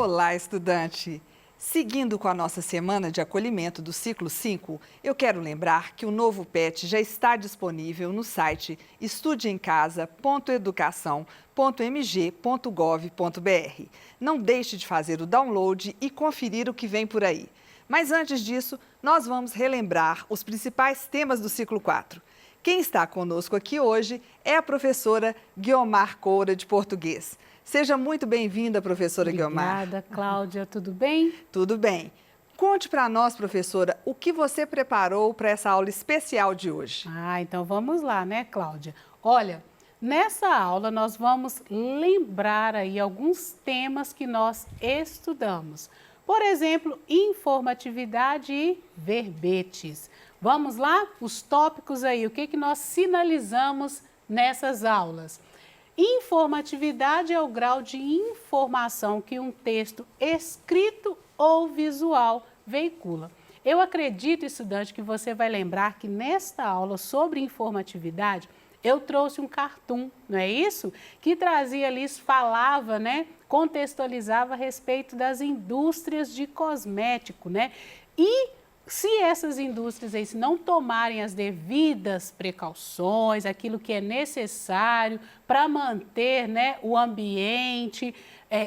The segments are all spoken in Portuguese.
Olá, estudante! Seguindo com a nossa semana de acolhimento do ciclo 5, eu quero lembrar que o novo PET já está disponível no site estudeemcasa.educação.mg.gov.br. Não deixe de fazer o download e conferir o que vem por aí. Mas antes disso, nós vamos relembrar os principais temas do ciclo 4. Quem está conosco aqui hoje é a professora Guiomar Coura, de português. Seja muito bem-vinda, professora Guiomar. Obrigada, Cláudia. Tudo bem? Tudo bem. Conte para nós, professora, o que você preparou para essa aula especial de hoje. Então vamos lá, né, Cláudia? Olha, nessa aula nós vamos lembrar aí alguns temas que nós estudamos. Por exemplo, informatividade e verbetes. Vamos lá? Os tópicos aí, o que nós sinalizamos nessas aulas? Informatividade é o grau de informação que um texto escrito ou visual veicula. Eu acredito, estudante, que você vai lembrar que nesta aula sobre informatividade, eu trouxe um cartoon, não é isso? Que trazia ali, falava, né? Contextualizava a respeito das indústrias de cosmético, né? E se essas indústrias aí, se não tomarem as devidas precauções, aquilo que é necessário para manter, né, o ambiente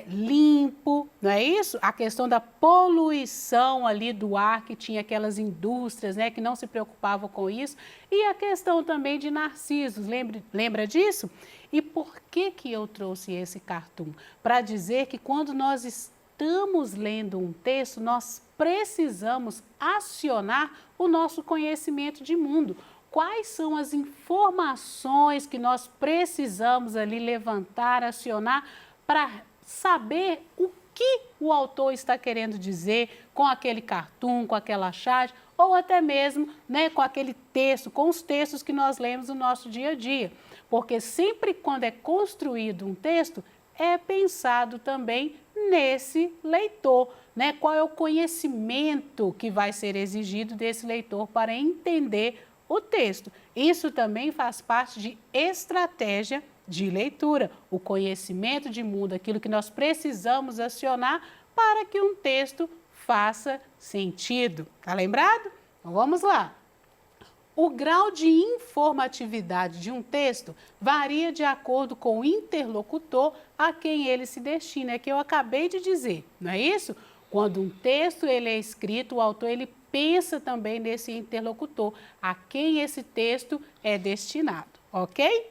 limpo, não é isso? A questão da poluição ali do ar, que tinha aquelas indústrias, né, que não se preocupavam com isso, e a questão também de narcisos, lembra disso? E por que eu trouxe esse cartoon? Para dizer que quando nós estamos lendo um texto, nós precisamos acionar o nosso conhecimento de mundo. Quais são as informações que nós precisamos ali levantar, acionar para saber o que o autor está querendo dizer com aquele cartoon, com aquela charge, ou até mesmo, né, com aquele texto, com os textos que nós lemos no nosso dia a dia. Porque sempre quando é construído um texto, é pensado também nesse leitor, né? Qual é o conhecimento que vai ser exigido desse leitor para entender o texto. Isso também faz parte de estratégia de leitura, o conhecimento de mundo, aquilo que nós precisamos acionar para que um texto faça sentido. Tá lembrado? Então vamos lá. O grau de informatividade de um texto varia de acordo com o interlocutor a quem ele se destina, é que eu acabei de dizer, não é isso? Quando um texto ele é escrito, o autor ele pensa também nesse interlocutor, a quem esse texto é destinado, ok?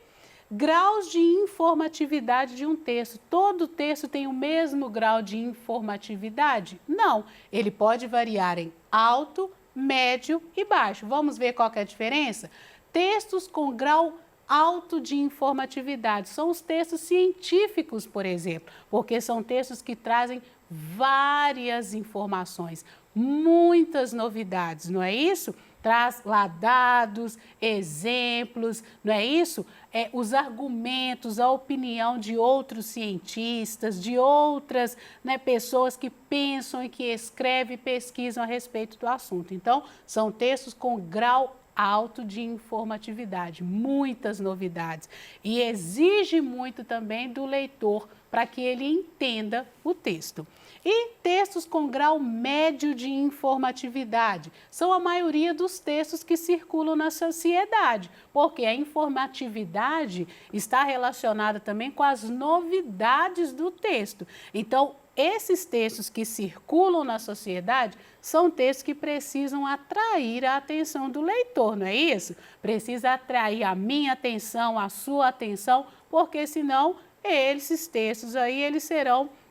Graus de informatividade de um texto. Todo texto tem o mesmo grau de informatividade? Não, ele pode variar em alto, médio e baixo. Vamos ver qual que é a diferença? Textos com grau alto de informatividade são os textos científicos, por exemplo, porque são textos que trazem várias informações, muitas novidades, não é isso? Traz lá dados, exemplos, não é isso? Os argumentos, a opinião de outros cientistas, de outras, né, pessoas que pensam e que escrevem e pesquisam a respeito do assunto. Então, são textos com grau alto de informatividade, muitas novidades. E exige muito também do leitor para que ele entenda o texto. E textos com grau médio de informatividade são a maioria dos textos que circulam na sociedade, porque a informatividade está relacionada também com as novidades do texto. Então, esses textos que circulam na sociedade são textos que precisam atrair a atenção do leitor, não é isso? Precisa atrair a minha atenção, a sua atenção, porque senão esses textos aí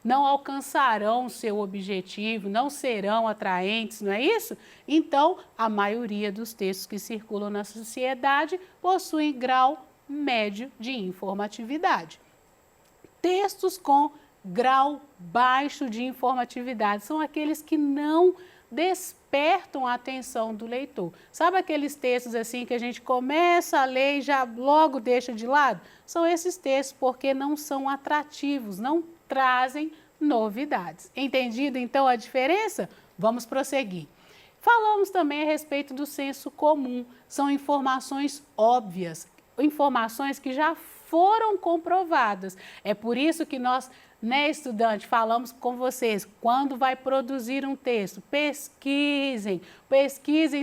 não alcançarão o seu objetivo, não serão atraentes, não é isso? Então, a maioria dos textos que circulam na sociedade possuem grau médio de informatividade. Textos com grau baixo de informatividade são aqueles que não despertam a atenção do leitor. Sabe aqueles textos assim que a gente começa a ler e já logo deixa de lado? São esses textos porque não são atrativos, não trazem novidades. Entendido então a diferença? Vamos prosseguir. Falamos também a respeito do senso comum. São informações óbvias, informações que já foram comprovadas. É por isso que nós né, estudante, falamos com vocês, quando vai produzir um texto, pesquisem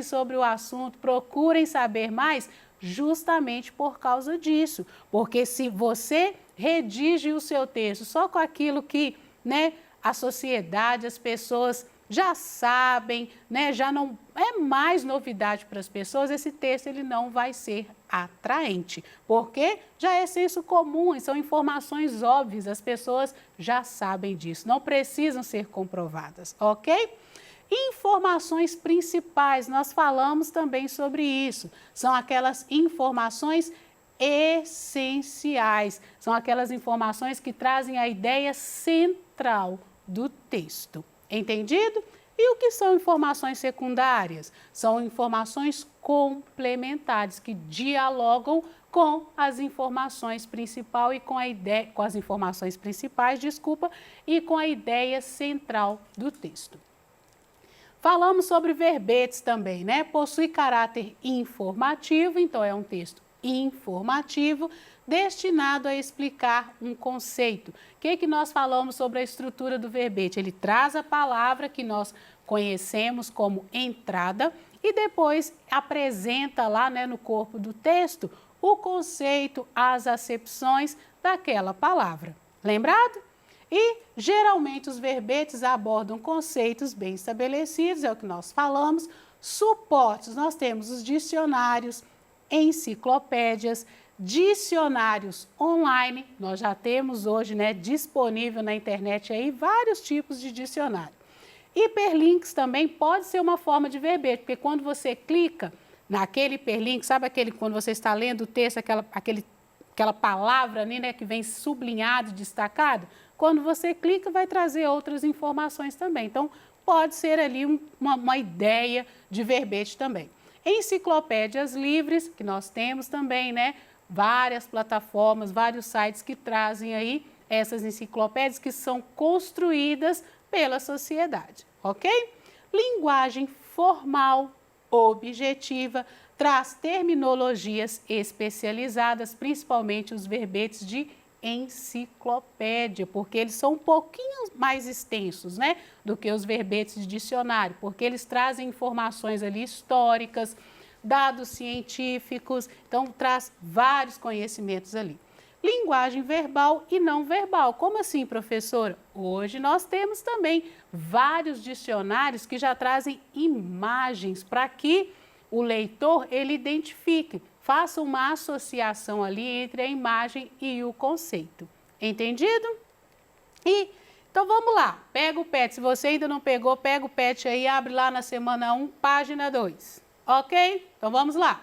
sobre o assunto, procurem saber mais, justamente por causa disso. Porque se você redige o seu texto só com aquilo que, né, a sociedade, as pessoas já sabem, né, já não é mais novidade para as pessoas, esse texto ele não vai ser atraente, porque já é senso comum, são informações óbvias, as pessoas já sabem disso, não precisam ser comprovadas, ok? Informações principais, nós falamos também sobre isso, são aquelas informações essenciais, são aquelas informações que trazem a ideia central do texto. Entendido? E o que são informações secundárias? São informações complementares que dialogam com as informações principais e com a ideia, com as informações principais, e com a ideia central do texto. Falamos sobre verbetes também, né? Possui caráter informativo, então é um texto informativo, destinado a explicar um conceito. O que nós falamos sobre a estrutura do verbete? Ele traz a palavra que nós conhecemos como entrada e depois apresenta lá, né, no corpo do texto o conceito, as acepções daquela palavra. Lembrado? E geralmente os verbetes abordam conceitos bem estabelecidos, é o que nós falamos. Suportes, nós temos os dicionários, enciclopédias, dicionários online, nós já temos hoje, né, disponível na internet aí vários tipos de dicionário. Hiperlinks também pode ser uma forma de verbete, porque quando você clica naquele hiperlink, sabe aquele quando você está lendo o texto, aquela palavra ali, né, que vem sublinhado, destacado? Quando você clica, vai trazer outras informações também. Então, pode ser ali uma ideia de verbete também. Enciclopédias livres, que nós temos também, né? Várias plataformas, vários sites que trazem aí essas enciclopédias que são construídas pela sociedade, ok? Linguagem formal, objetiva, traz terminologias especializadas, principalmente os verbetes de enciclopédia, porque eles são um pouquinho mais extensos, né, do que os verbetes de dicionário, porque eles trazem informações ali históricas, dados científicos, então traz vários conhecimentos ali. Linguagem verbal e não verbal. Como assim, professora? Hoje nós temos também vários dicionários que já trazem imagens para que o leitor ele identifique, faça uma associação ali entre a imagem e o conceito. Entendido? Então vamos lá, pega o PET. Se você ainda não pegou, pega o PET aí, abre lá na semana 1, página 2. Ok? Então vamos lá.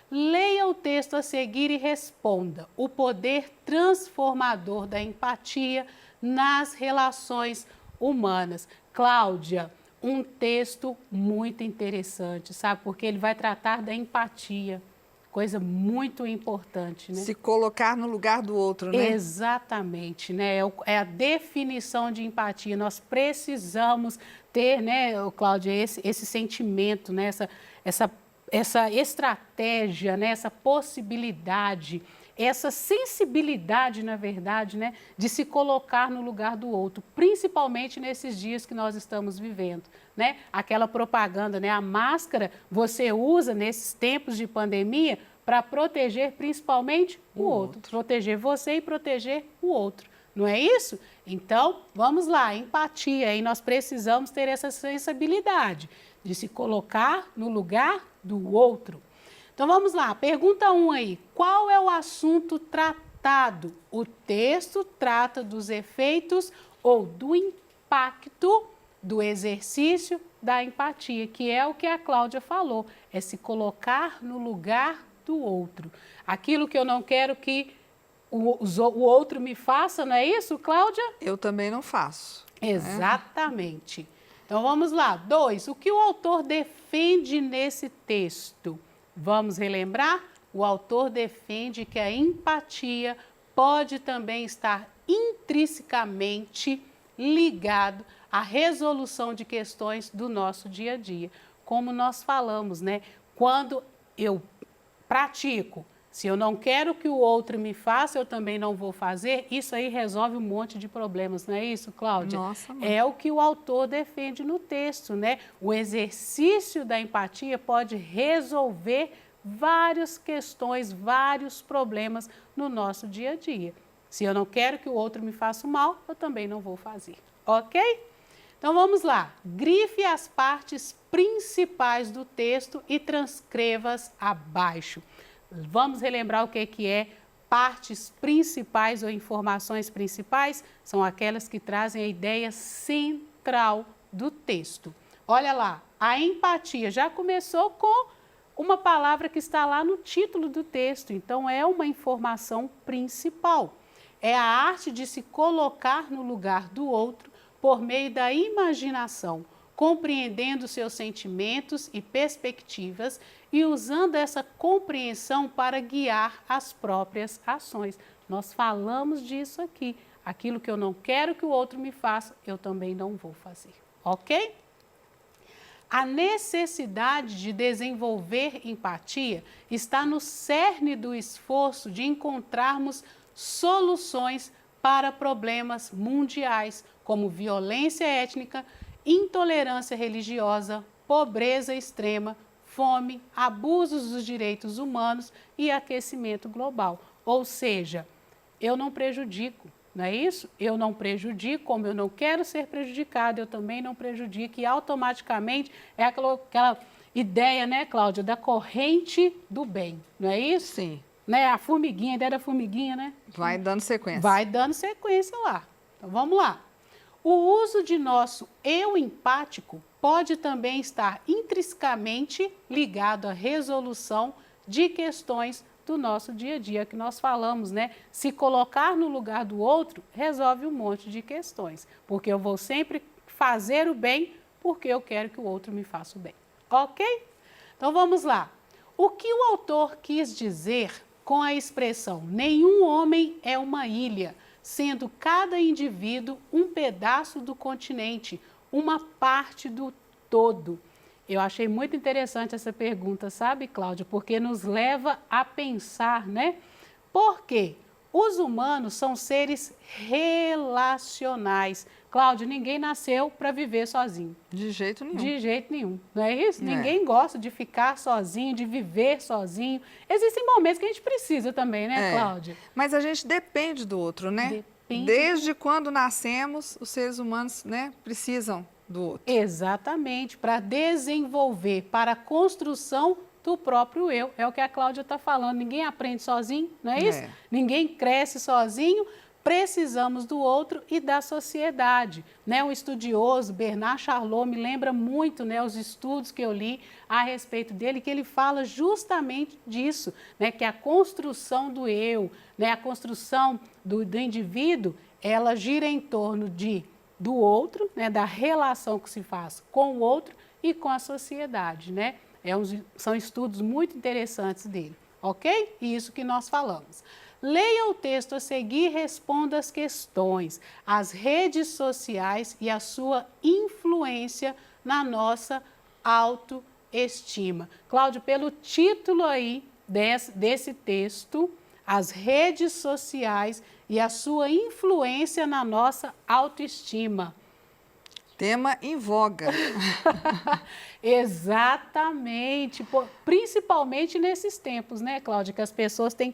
Leia o texto a seguir e responda. O poder transformador da empatia nas relações humanas. Cláudia, um texto muito interessante, sabe? Porque ele vai tratar da empatia. Coisa muito importante, né? Se colocar no lugar do outro, né? Exatamente, né? É a definição de empatia. Nós precisamos ter, né, Cláudia, esse sentimento, né? Essa estratégia, né? Essa possibilidade, essa sensibilidade, na verdade, né? De se colocar no lugar do outro, principalmente nesses dias que nós estamos vivendo, né? Aquela propaganda, né? A máscara você usa nesses tempos de pandemia para proteger principalmente o outro, proteger você e proteger o outro. Não é isso? Então, vamos lá, empatia, e nós precisamos ter essa sensibilidade de se colocar no lugar do outro. Então, vamos lá, pergunta 1 aí, qual é o assunto tratado? O texto trata dos efeitos ou do impacto do exercício da empatia, que é o que a Cláudia falou, é se colocar no lugar do outro. Aquilo que eu não quero que o outro me faça, não é isso, Cláudia? Eu também não faço. Exatamente. Então, vamos lá. 2, o que o autor defende nesse texto? Vamos relembrar? O autor defende que a empatia pode também estar intrinsecamente ligado à resolução de questões do nosso dia a dia. Como nós falamos, né? Quando eu pratico Se eu não quero que o outro me faça, eu também não vou fazer. Isso aí resolve um monte de problemas, não é isso, Cláudia? Nossa, mãe. É o que o autor defende no texto, né? O exercício da empatia pode resolver várias questões, vários problemas no nosso dia a dia. Se eu não quero que o outro me faça mal, eu também não vou fazer, ok? Então vamos lá. Grife as partes principais do texto e transcreva-as abaixo. Vamos relembrar o que é partes principais ou informações principais? São aquelas que trazem a ideia central do texto. Olha lá, a empatia já começou com uma palavra que está lá no título do texto, então é uma informação principal. É a arte de se colocar no lugar do outro por meio da imaginação, compreendendo seus sentimentos e perspectivas e usando essa compreensão para guiar as próprias ações. Nós falamos disso aqui. Aquilo que eu não quero que o outro me faça, eu também não vou fazer. Ok? A necessidade de desenvolver empatia está no cerne do esforço de encontrarmos soluções para problemas mundiais, como violência étnica, intolerância religiosa, pobreza extrema, fome, abusos dos direitos humanos e aquecimento global. Ou seja, eu não prejudico, não é isso? Eu não prejudico, como eu não quero ser prejudicado, eu também não prejudico e automaticamente é aquela ideia, né, Cláudia, da corrente do bem, não é isso? Sim. Né? A formiguinha, a ideia da formiguinha, né? Vai dando sequência. Vai dando sequência lá. Então vamos lá. O uso de nosso eu empático pode também estar intrinsecamente ligado à resolução de questões do nosso dia a dia, que nós falamos, né? Se colocar no lugar do outro resolve um monte de questões, porque eu vou sempre fazer o bem porque eu quero que o outro me faça o bem, ok? Então vamos lá. O que o autor quis dizer com a expressão nenhum homem é uma ilha, sendo cada indivíduo um pedaço do continente, uma parte do todo? Eu achei muito interessante essa pergunta, sabe, Cláudia? Porque nos leva a pensar, né? Por quê? Os humanos são seres relacionais. Cláudia, ninguém nasceu para viver sozinho. De jeito nenhum. De jeito nenhum, não é isso? É. Ninguém gosta de ficar sozinho, de viver sozinho. Existem momentos que a gente precisa também, né, Cláudia? Mas a gente depende do outro, né? Depende. Desde quando nascemos, os seres humanos, né, precisam do outro. Exatamente, para desenvolver, para a construção do próprio eu. É o que a Cláudia está falando. Ninguém aprende sozinho, não é isso? Ninguém cresce sozinho. Precisamos do outro e da sociedade, né? Um estudioso, Bernard Charlot, me lembra muito, né, os estudos que eu li a respeito dele, que ele fala justamente disso, né, que a construção do eu, né, a construção do indivíduo, ela gira em torno do outro, né, da relação que se faz com o outro e com a sociedade, né? São estudos muito interessantes dele, ok? E isso que nós falamos. Leia o texto a seguir e responda as questões, as redes sociais e a sua influência na nossa autoestima. Cláudio, pelo título aí desse texto, as redes sociais e a sua influência na nossa autoestima. Tema em voga. Exatamente, principalmente nesses tempos, né, Cláudia, que as pessoas têm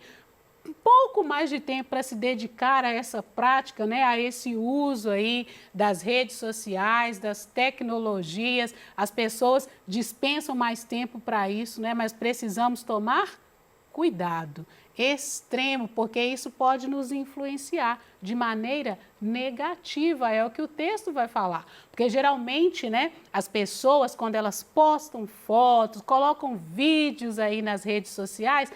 um pouco mais de tempo para se dedicar a essa prática, né, a esse uso aí das redes sociais, das tecnologias. As pessoas dispensam mais tempo para isso, né, mas precisamos tomar cuidado extremo, porque isso pode nos influenciar de maneira negativa, é o que o texto vai falar. Porque geralmente, né, as pessoas, quando elas postam fotos, colocam vídeos aí nas redes sociais,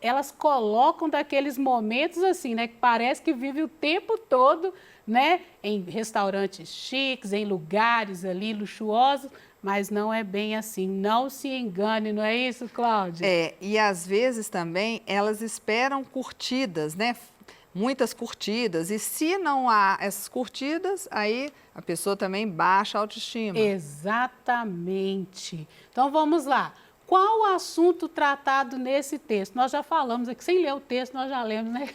elas colocam daqueles momentos assim, né, que parece que vive o tempo todo, né, em restaurantes chiques, em lugares ali luxuosos, mas não é bem assim, não se engane, não é isso, Cláudia? E às vezes também elas esperam curtidas, né? Muitas curtidas, e se não há essas curtidas, aí a pessoa também baixa a autoestima. Exatamente. Então vamos lá. Qual o assunto tratado nesse texto? Nós já falamos aqui, sem ler o texto, nós já lemos, né?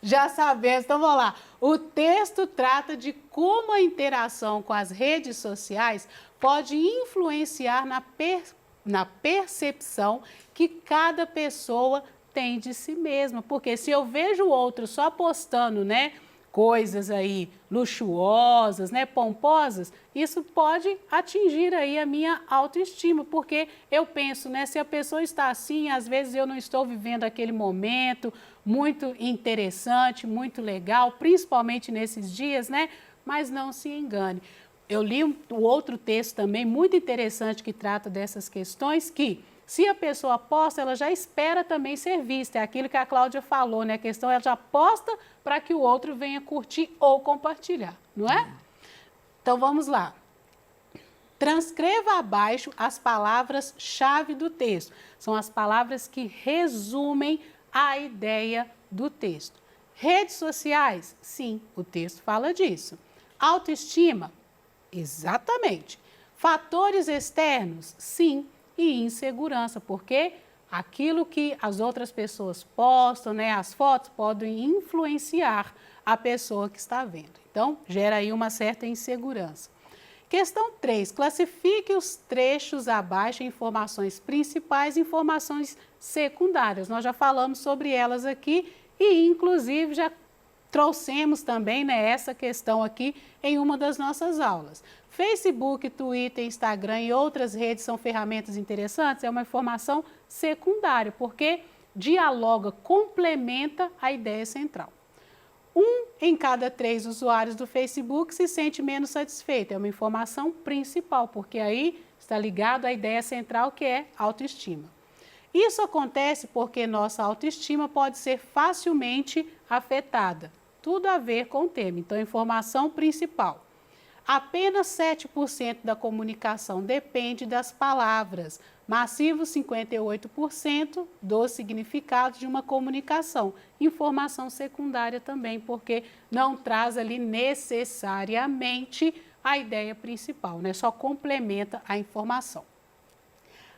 Já sabemos. Então, vamos lá. O texto trata de como a interação com as redes sociais pode influenciar na percepção que cada pessoa tem de si mesma. Porque se eu vejo o outro só postando, né, coisas aí luxuosas, né, pomposas, isso pode atingir aí a minha autoestima, porque eu penso, né, se a pessoa está assim, às vezes eu não estou vivendo aquele momento muito interessante, muito legal, principalmente nesses dias, né, mas não se engane. Eu li um outro texto também muito interessante que trata dessas questões, que se a pessoa posta, ela já espera também ser vista. É aquilo que a Cláudia falou, né? A questão, ela já posta para que o outro venha curtir ou compartilhar, não é? Então, vamos lá. Transcreva abaixo as palavras-chave do texto. São as palavras que resumem a ideia do texto. Redes sociais? Sim, o texto fala disso. Autoestima? Exatamente. Fatores externos? Sim. E insegurança, porque aquilo que as outras pessoas postam, né, as fotos, podem influenciar a pessoa que está vendo. Então, gera aí uma certa insegurança. Questão 3. Classifique os trechos abaixo em informações principais e informações secundárias. Nós já falamos sobre elas aqui e, inclusive, já trouxemos também, né, essa questão aqui em uma das nossas aulas. Facebook, Twitter, Instagram e outras redes são ferramentas interessantes? É uma informação secundária, porque dialoga, complementa a ideia central. 1 em cada 3 usuários do Facebook se sente menos satisfeito. É uma informação principal, porque aí está ligado à ideia central, que é autoestima. Isso acontece porque nossa autoestima pode ser facilmente afetada. Tudo a ver com o tema. Então, informação principal. Apenas 7% da comunicação depende das palavras. Massivo 58% do significado de uma comunicação. Informação secundária também, porque não traz ali necessariamente a ideia principal, né? Só complementa a informação.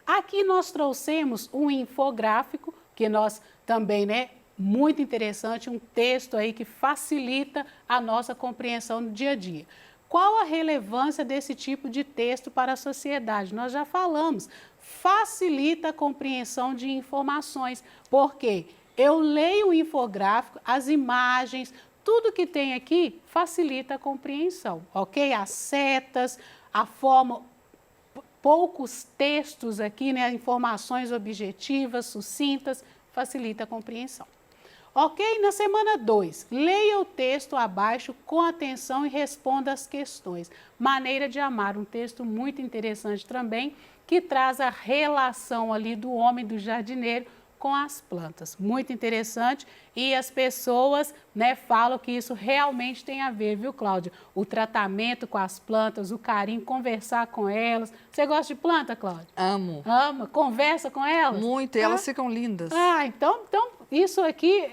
Aqui nós trouxemos um infográfico, que nós também, né? Muito interessante, um texto aí que facilita a nossa compreensão no dia a dia. Qual a relevância desse tipo de texto para a sociedade? Nós já falamos, facilita a compreensão de informações, porque eu leio o infográfico, as imagens, tudo que tem aqui facilita a compreensão, ok? As setas, a forma, poucos textos aqui, né? Informações objetivas, sucintas, facilita a compreensão. Ok? Na semana 2, leia o texto abaixo com atenção e responda as questões. Maneira de amar, um texto muito interessante também, que traz a relação ali do homem, do jardineiro, com as plantas. Muito interessante e as pessoas, né, falam que isso realmente tem a ver, viu, Cláudia? O tratamento com as plantas, o carinho, conversar com elas. Você gosta de planta, Cláudia? Amo. Ama? Conversa com elas? Muito, e elas ficam lindas. Então isso aqui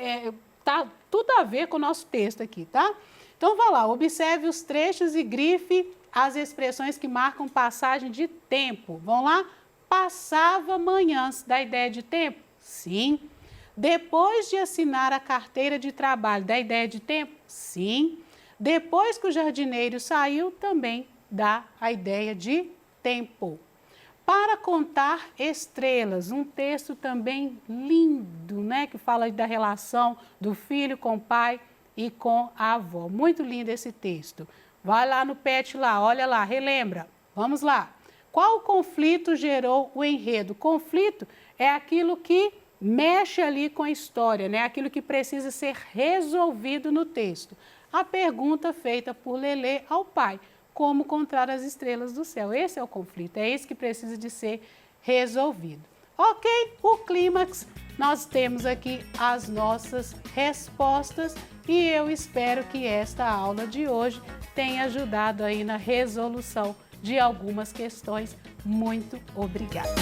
tá tudo a ver com o nosso texto aqui, tá? Então, vá lá, observe os trechos e grife as expressões que marcam passagem de tempo. Vão lá? Passava manhãs. Dá ideia de tempo? Sim. Depois de assinar a carteira de trabalho, dá ideia de tempo? Sim. Depois que o jardineiro saiu, também dá a ideia de tempo. Para contar estrelas, um texto também lindo, né? Que fala da relação do filho com o pai e com a avó. Muito lindo esse texto. Vai lá no PET lá, olha lá, relembra. Vamos lá. Qual conflito gerou o enredo? Conflito é aquilo que mexe ali com a história, né? Aquilo que precisa ser resolvido no texto. A pergunta feita por Lelê ao pai: como contar as estrelas do céu? Esse é o conflito, é esse que precisa de ser resolvido. Ok, o clímax, nós temos aqui as nossas respostas e eu espero que esta aula de hoje tenha ajudado aí na resolução de algumas questões. Muito obrigada!